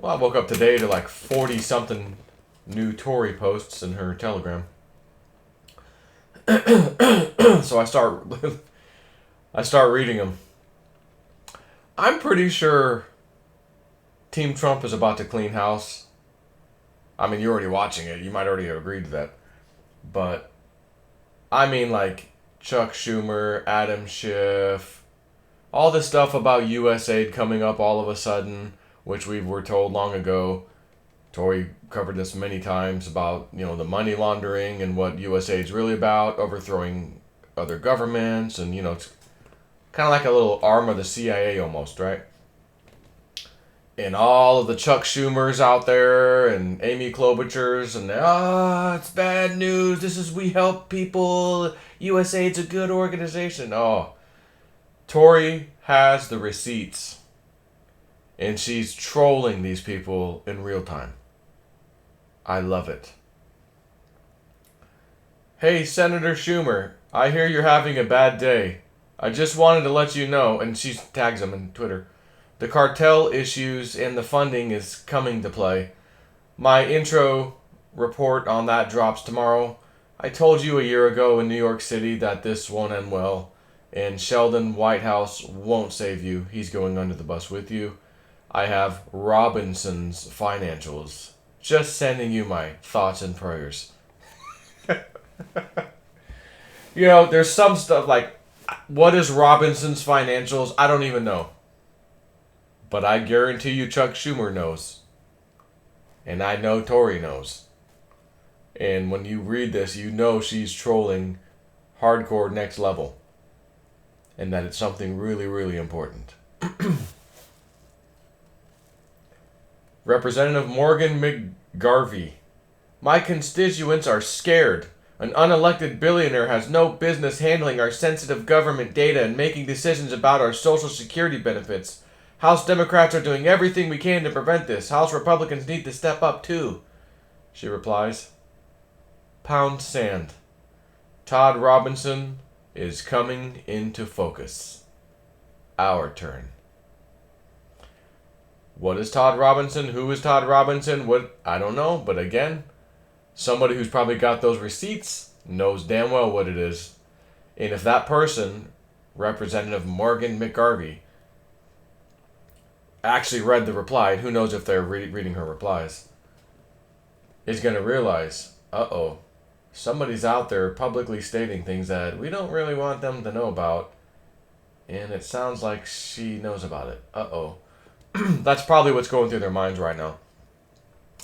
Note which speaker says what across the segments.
Speaker 1: Well, I woke up today to like 40 something new Tory posts in her Telegram. So I start reading them. I'm pretty sure Team Trump is about to clean house. I mean, you're already watching it. You might already have agreed to that. But I mean, like Chuck Schumer, Adam Schiff, all this stuff about U.S. aid coming up all of a sudden, which we were told long ago. Tory covered this many times about, the money laundering and what U.S. aid's really about, overthrowing other governments, and, it's kind of like a little arm of the CIA almost, right? And all of the Chuck Schumers out there and Amy Klobuchars and it's bad news. We help people. USAID's a good organization. Oh, Tory has the receipts, and she's trolling these people in real time. I love it. Hey, Senator Schumer, I hear you're having a bad day. I just wanted to let you know, and she tags him in Twitter, the cartel issues and the funding is coming to play. My intro report on that drops tomorrow. I told you a year ago in New York City that this won't end well, and Sheldon Whitehouse won't save you. He's going under the bus with you. I have Robinson's financials. Just sending you my thoughts and prayers. There's some stuff like, what is Robinson's financials? I don't even know. But I guarantee you Chuck Schumer knows. And I know Tory knows. And when you read this, you know she's trolling hardcore next level. And that it's something really, really important. Representative Morgan McGarvey. My constituents are scared. An unelected billionaire has no business handling our sensitive government data and making decisions about our Social Security benefits. House Democrats are doing everything we can to prevent this. House Republicans need to step up too, she replies. Pound sand. Todd Robinson is coming into focus. Our turn. What is Todd Robinson? Who is Todd Robinson? What? I don't know, but again, somebody who's probably got those receipts knows damn well what it is. And if that person, Representative Morgan McGarvey, actually read the reply, and who knows if they're reading her replies, is going to realize, somebody's out there publicly stating things that we don't really want them to know about, and it sounds like she knows about it. That's probably what's going through their minds right now.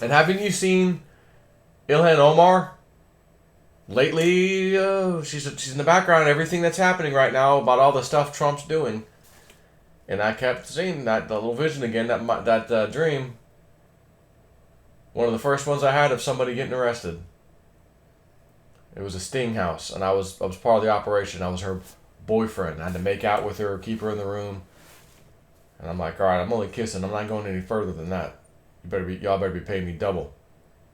Speaker 1: And haven't you seen Ilhan Omar? Lately, she's in the background, everything that's happening right now about all the stuff Trump's doing. And I kept seeing the little vision again, that dream. One of the first ones I had of somebody getting arrested. It was a sting house, and I was part of the operation. I was her boyfriend. I had to make out with her, keep her in the room. And I'm like, all right, I'm only kissing. I'm not going any further than that. Y'all better be paying me double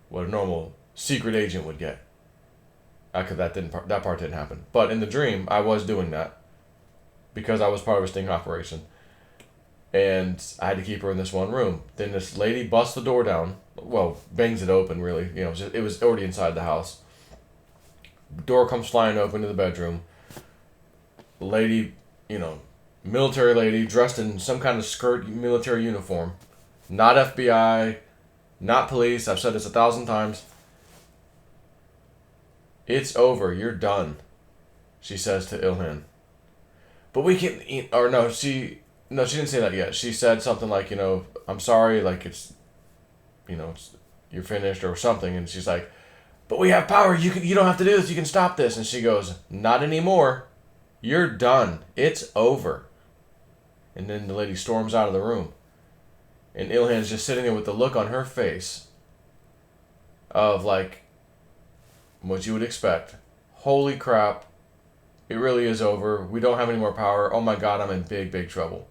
Speaker 1: what a normal secret agent would get. That part didn't happen. But in the dream, I was doing that because I was part of a sting operation. And I had to keep her in this one room. Then this lady busts the door down. Well, bangs it open, really. It was already inside the house. Door comes flying open to the bedroom. The lady, military lady dressed in some kind of skirt military uniform. Not FBI, not police. I've said this 1,000 times. It's over. You're done, she says to Ilhan. But we can... she didn't say that yet. She said something like, I'm sorry, like it's, you're finished or something. And she's like, but we have power. You don't have to do this. You can stop this. And she goes, not anymore. You're done. It's over. And then the lady storms out of the room. And Ilhan's just sitting there with the look on her face of like what you would expect. Holy crap. It really is over. We don't have any more power. Oh my God, I'm in big, big trouble.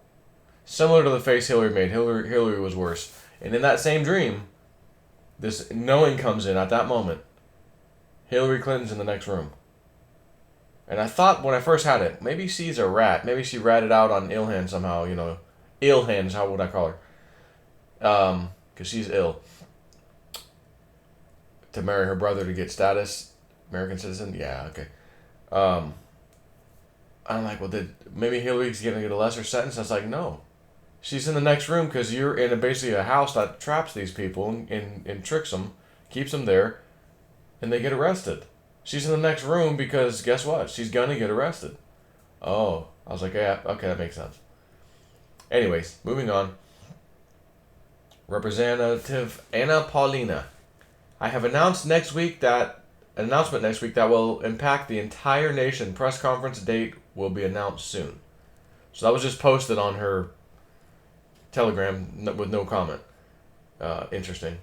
Speaker 1: Similar to the face Hillary made. Hillary was worse. And in that same dream, this knowing comes in at that moment. Hillary Clinton's in the next room. And I thought when I first had it, maybe she's a rat. Maybe she ratted out on Ilhan somehow, Ilhan, how would I call her? because she's ill, to marry her brother to get status, American citizen. Yeah, okay. I'm like, well, maybe Hillary's gonna get a lesser sentence? I was like, no, she's in the next room because you're in basically a house that traps these people and tricks them, keeps them there, and they get arrested. She's in the next room because guess what? She's gonna get arrested. Oh, I was like, yeah, okay, that makes sense. Anyways, moving on. Representative Anna Paulina. I have announced an announcement next week that will impact the entire nation. Press conference date will be announced soon. So that was just posted on her Telegram with no comment. Interesting.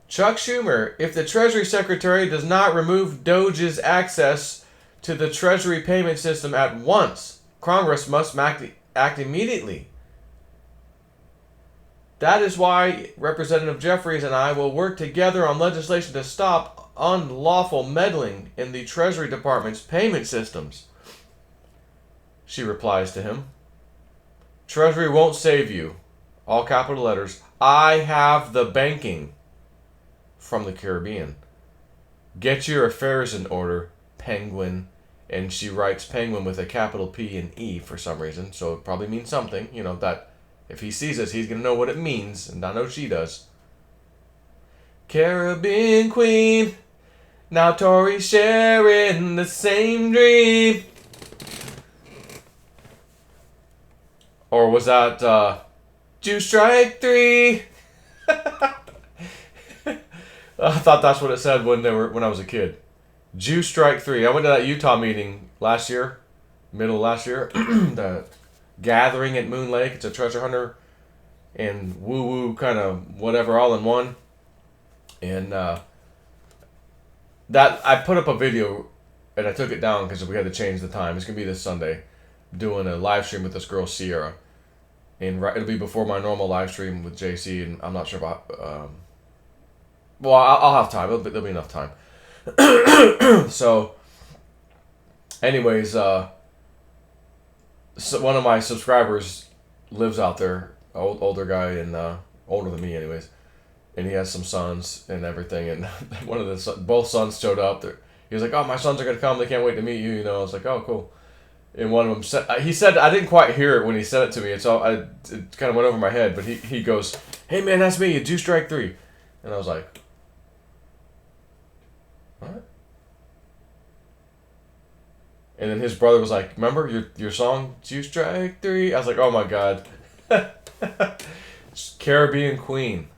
Speaker 1: Chuck Schumer, if the Treasury Secretary does not remove DOGE's access to the Treasury payment system at once, Congress must act immediately. That is why Representative Jeffries and I will work together on legislation to stop unlawful meddling in the Treasury Department's payment systems. She replies to him. Treasury won't save you. All capital letters. I have the banking. From the Caribbean. Get your affairs in order, Penguin. And she writes Penguin with a capital P and E for some reason. So it probably means something. You know, that if he sees this, he's going to know what it means. And I know she does. Caribbean Queen. Now Tory sharing the same dream. Or was that Juice Strike 3? I thought that's what it said when I was a kid. Juice Strike 3. I went to that Utah meeting middle of last year. The gathering at Moon Lake. It's a treasure hunter and woo-woo kind of whatever all in one. And that I put up a video and I took it down because we had to change the time. It's going to be this Sunday. Doing a live stream with this girl, Sierra. And it'll be before my normal live stream with JC, and I'm not sure about... well, I'll have time. There'll be enough time. So, anyways, so one of my subscribers lives out there, older guy, and older than me, anyways. And he has some sons and everything. And both sons showed up. He was like, "Oh, my sons are gonna come. They can't wait to meet you." You know, I was like, "Oh, cool." And one of them said, he said, I didn't quite hear it when he said it to me. It kind of went over my head. But he goes, "Hey man, that's me. Juice Strike 3." And I was like, what? And then his brother was like, "Remember your song, Juice Strike 3?" I was like, oh my god. Caribbean Queen.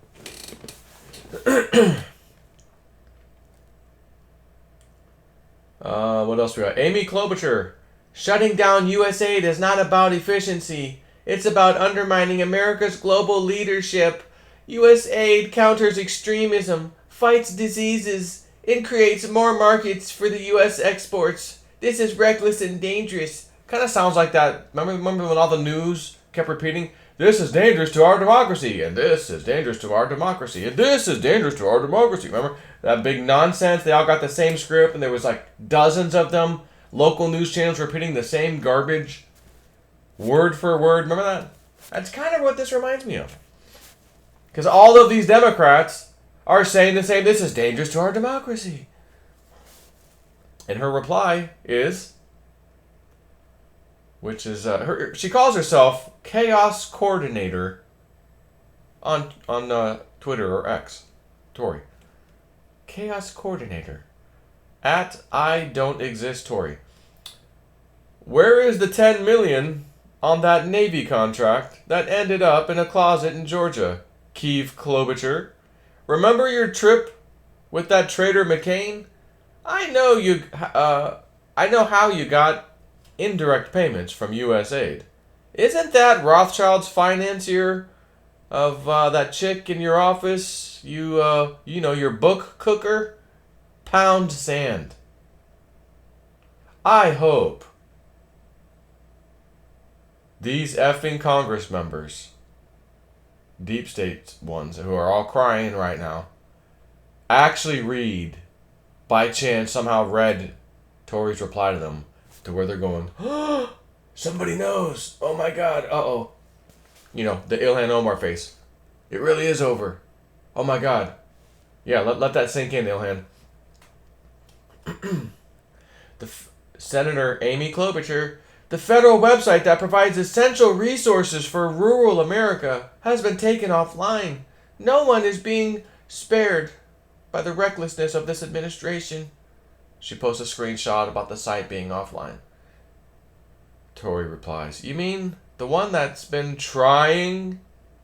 Speaker 1: What else we got? Amy Klobuchar. Shutting down USAID is not about efficiency. It's about undermining America's global leadership. USAID counters extremism, fights diseases, and creates more markets for the U.S. exports. This is reckless and dangerous. Kind of sounds like that. Remember when all the news kept repeating, "This is dangerous to our democracy," and "This is dangerous to our democracy," and "This is dangerous to our democracy." Remember that big nonsense? They all got the same script, and there was like dozens of them. Local news channels repeating the same garbage, word for word. Remember that? That's kind of what this reminds me of. Because all of these Democrats are saying the same, "This is dangerous to our democracy." And her reply is, which is, she calls herself Chaos Coordinator on Twitter or X, Tory. Chaos Coordinator. At I Don't Exist Tory. Where is the $10 million on that Navy contract that ended up in a closet in Georgia? Keeve Klobuchar. Remember your trip with that traitor McCain? I know how you got indirect payments from USAID. Isn't that Rothschild's financier of that chick in your office? Your book cooker? Pound sand. I hope these effing Congress members, deep state ones who are all crying right now, actually by chance somehow read Tory's reply to them to where they're going, "Oh, somebody knows. Oh my god, uh-oh." You know, the Ilhan Omar face. It really is over. Oh my God. Yeah, let that sink in, Ilhan. Senator Amy Klobuchar, the federal website that provides essential resources for rural America has been taken offline. No one is being spared by the recklessness of this administration. She posts a screenshot about the site being offline. Tory replies, "You mean the one that's been trying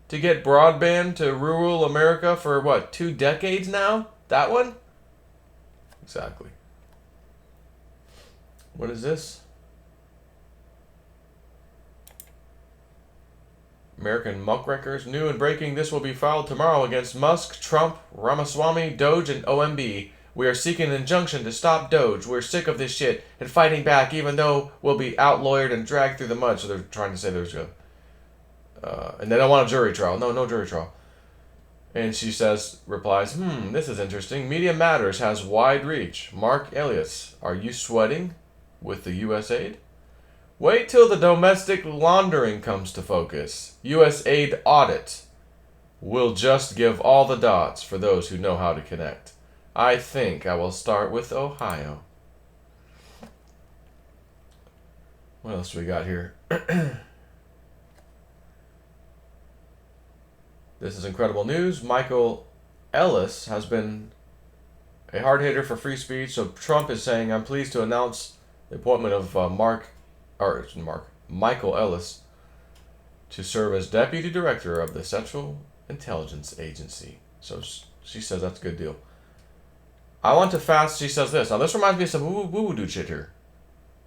Speaker 1: to get broadband to rural America for what, 2 decades now? That one?" Exactly. What is this? American muckrakers. New and breaking, this will be filed tomorrow against Musk, Trump, Ramaswamy, DOGE, and OMB. We are seeking an injunction to stop DOGE. We're sick of this shit and fighting back, even though we'll be out-lawyered and dragged through the mud. So they're trying to say there's a... and they don't want a jury trial. No jury trial. And she replies, this is interesting. Media Matters has wide reach. Mark Elias, are you sweating with the U.S. aid? Wait till the domestic laundering comes to focus. U.S. aid audit. We'll just give all the dots for those who know how to connect. I think I will start with Ohio. What else do we got here? This is incredible news. Michael Ellis has been a hard hitter for free speech. So Trump is saying, I'm pleased to announce the appointment of Michael Ellis to serve as Deputy Director of the Central Intelligence Agency. So she says that's a good deal. I want to fast, she says this. Now this reminds me of some woo-woo shit here.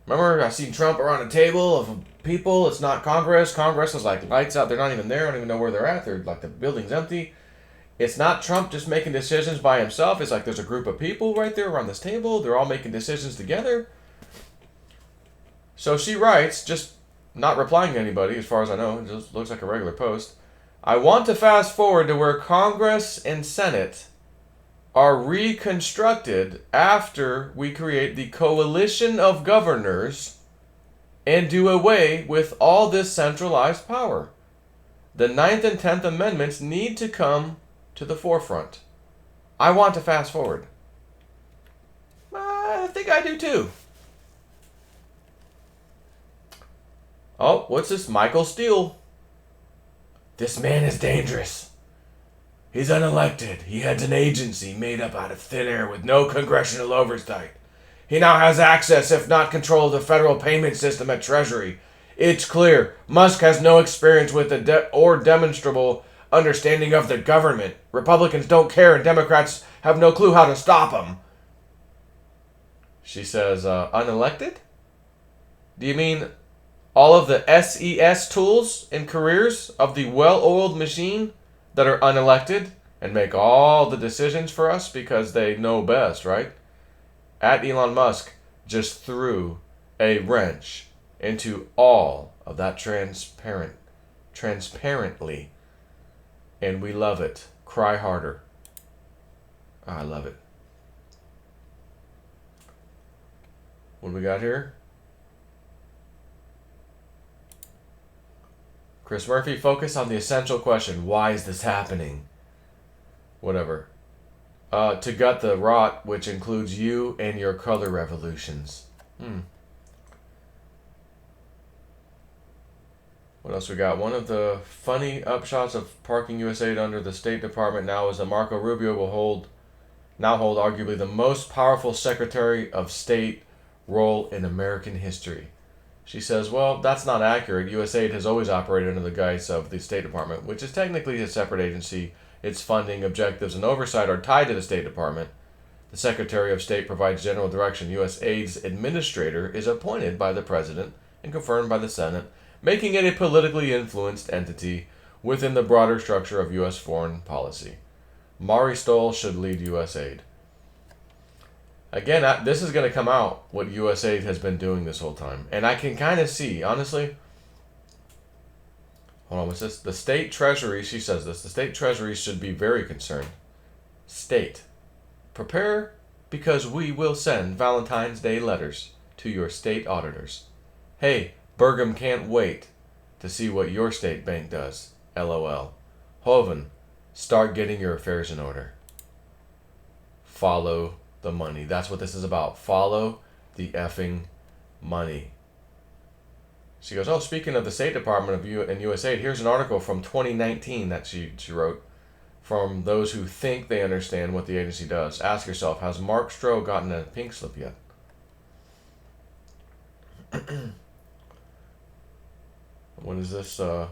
Speaker 1: Remember, I seen Trump around a table of people. It's not Congress. Congress is like lights out. They're not even there. I don't even know where they're at. They're like the building's empty. It's not Trump just making decisions by himself. It's like there's a group of people right there around this table. They're all making decisions together. So she writes, just not replying to anybody as far as I know. It just looks like a regular post. I want to fast forward to where Congress and Senate are reconstructed after we create the coalition of governors and do away with all this centralized power. The 9th and 10th Amendments need to come to the forefront. I want to fast forward. I think I do too. Oh, what's this? Michael Steele. This man is dangerous. He's unelected. He heads an agency made up out of thin air with no congressional oversight. He now has access, if not control, of the federal payment system at Treasury. It's clear Musk has no experience with or demonstrable understanding of the government. Republicans don't care and Democrats have no clue how to stop him. She says, unelected? Do you mean all of the SES tools and careers of the well-oiled machine that are unelected and make all the decisions for us because they know best, right? At Elon Musk just threw a wrench into all of that transparently. And we love it. Cry harder. I love it. What do we got here? Chris Murphy, focus on the essential question. Why is this happening? Whatever. To gut the rot, which includes you and your color revolutions. What else we got? One of the funny upshots of parking USAID under the State Department now is that Marco Rubio will now hold arguably the most powerful Secretary of State role in American history. She says, well, that's not accurate. USAID has always operated under the guise of the State Department, which is technically a separate agency. Its funding, objectives, and oversight are tied to the State Department. The Secretary of State provides general direction. USAID's administrator is appointed by the President and confirmed by the Senate, making it a politically influenced entity within the broader structure of U.S. foreign policy. Mari Stoll should lead USAID. Again, this is going to come out, what USAID has been doing this whole time. And I can kind of see, honestly. Hold on, what's this? The state treasury, she says this, the state treasury should be very concerned. State, prepare because we will send Valentine's Day letters to your state auditors. Hey, Burgum can't wait to see what your state bank does. LOL. Hoven, Start getting your affairs in order. Follow the money. That's what this is about. Follow the effing money. She goes, oh, speaking of the State Department of USAID, here's an article from 2019 that she wrote from those who think they understand what the agency does. Ask yourself, has Mark Stroh gotten a pink slip yet? What is this? For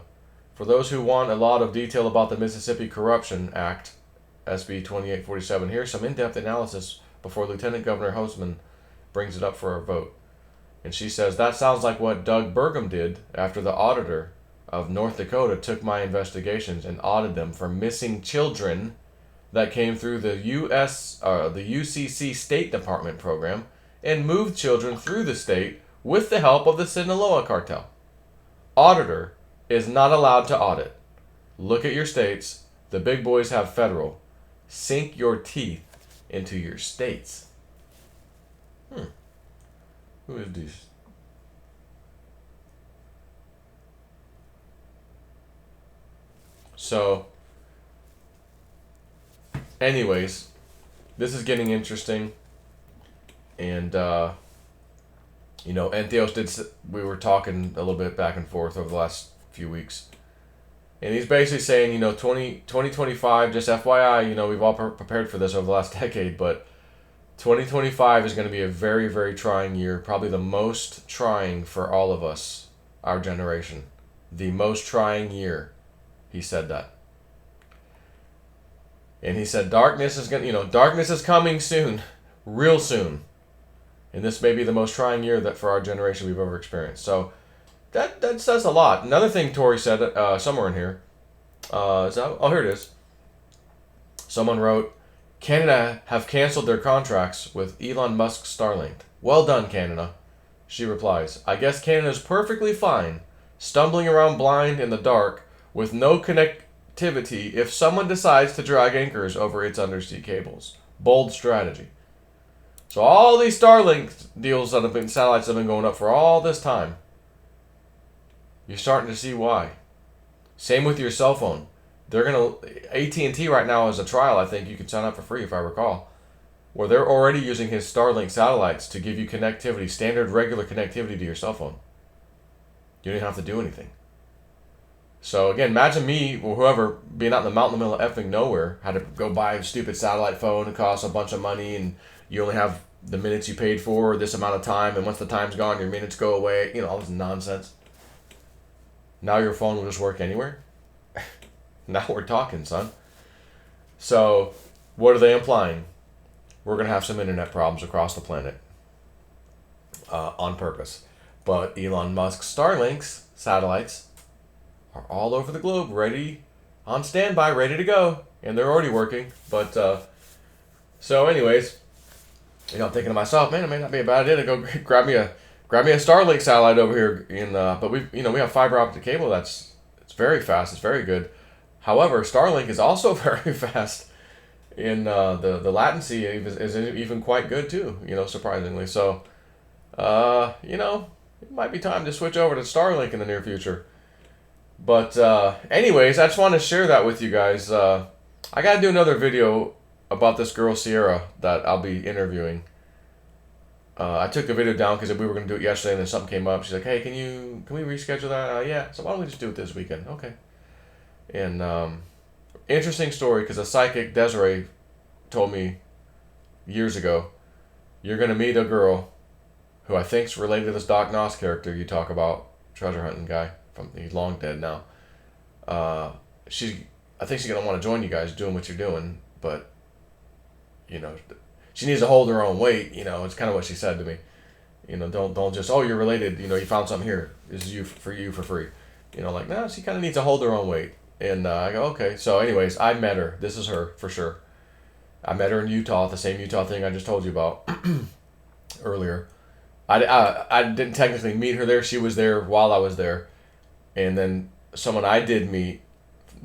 Speaker 1: those who want a lot of detail about the Mississippi Corruption Act, SB 2847, here's some in-depth analysis before Lieutenant Governor Hosemann brings it up for a vote. And she says, that sounds like what Doug Burgum did after the auditor of North Dakota took my investigations and audited them for missing children that came through the UCC State Department program and moved children through the state with the help of the Sinaloa cartel. Auditor is not allowed to audit. Look at your states. The big boys have federal. Sink your teeth into your states. Who is this? So, anyways, this is getting interesting. And, Entheos we were talking a little bit back and forth over the last few weeks. And he's basically saying, 2025, just FYI, we've all prepared for this over the last decade, but 2025 is going to be a very, very trying year. Probably the most trying for all of us, our generation. The most trying year. He said that. And he said darkness is coming soon. Real soon. And this may be the most trying year that for our generation we've ever experienced. So that says a lot. Another thing Tory said somewhere in here. Here it is. Someone wrote, Canada have canceled their contracts with Elon Musk's Starlink. Well done, Canada. She replies, I guess Canada's perfectly fine, stumbling around blind in the dark with no connectivity if someone decides to drag anchors over its undersea cables. Bold strategy. So all these Starlink deals that have been, satellites have been going up for all this time. You're starting to see why. Same with your cell phone. They're AT&T right now is a trial, I think you can sign up for free if I recall, where they're already using his Starlink satellites to give you connectivity, standard regular connectivity to your cell phone. You don't have to do anything. So again, imagine me or whoever being out in the mountain in the middle of effing nowhere, had to go buy a stupid satellite phone, it costs a bunch of money, and you only have the minutes you paid for this amount of time, and once the time's gone, your minutes go away, all this nonsense. Now your phone will just work anywhere. Now we're talking, son. So, what are they implying? We're going to have some internet problems across the planet. On purpose. But Elon Musk's Starlink's satellites are all over the globe, ready, on standby, ready to go. And they're already working. But, so anyways, I'm thinking to myself, man, it may not be a bad idea to go grab me a Starlink satellite over here. But we have fiber optic cable it's very fast, it's very good. However, Starlink is also very fast, and the latency is even quite good too. Surprisingly. So, it might be time to switch over to Starlink in the near future. But anyways, I just want to share that with you guys. I gotta do another video about this girl Sierra that I'll be interviewing. I took the video down because we were gonna do it yesterday, and then something came up. She's like, "Hey, can we reschedule that?" Yeah. So why don't we just do it this weekend? Okay. And interesting story, because a psychic, Desiree, told me years ago, you're going to meet a girl who I think's related to this Doc Noss character you talk about, treasure hunting guy. He's long dead now. I think she's going to want to join you guys doing what you're doing, but, she needs to hold her own weight. It's kind of what she said to me. Don't just, oh, you're related, you found something here. This is you for free. No, she kind of needs to hold her own weight. And I go, okay. So anyways, I met her. This is her, for sure. I met her in Utah, the same Utah thing I just told you about earlier. I didn't technically meet her there. She was there while I was there. And then someone I did meet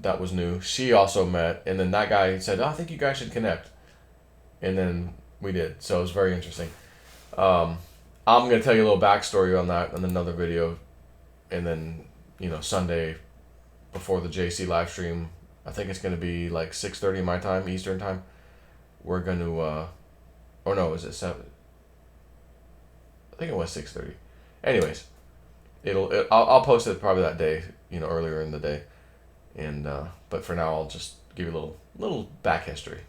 Speaker 1: that was new, she also met. And then that guy said, I think you guys should connect. And then we did. So it was very interesting. I'm going to tell you a little backstory on that in another video. And then, Sunday, before the JC live stream, I think it's going to be like 6:30 my time, Eastern time. We're going to, or no, is it 7? I think it was 6:30. Anyways, I'll post it probably that day, earlier in the day. And, but for now, I'll just give you a little back history.